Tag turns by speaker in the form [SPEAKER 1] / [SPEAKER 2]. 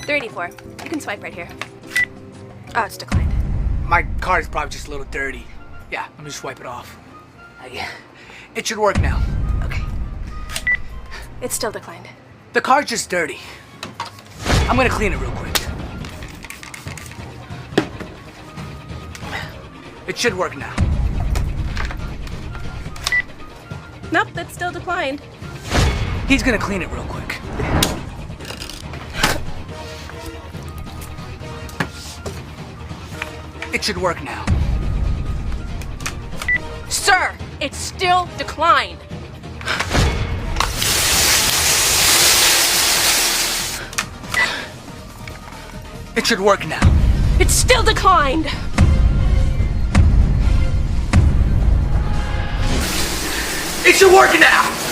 [SPEAKER 1] 384. You can swipe right here. Oh, it's declined.
[SPEAKER 2] My card's probably just a little dirty. Yeah, let me just wipe it off. Yeah. It should work now.
[SPEAKER 1] Okay. It's still declined.
[SPEAKER 2] The card's just dirty. I'm gonna clean it real quick. It should work now.
[SPEAKER 1] Nope, that's still declined.
[SPEAKER 2] He's gonna clean it real quick. It should work now.
[SPEAKER 1] Sir, it's still declined.
[SPEAKER 2] It should work now.
[SPEAKER 1] It's still declined.
[SPEAKER 2] It should work now!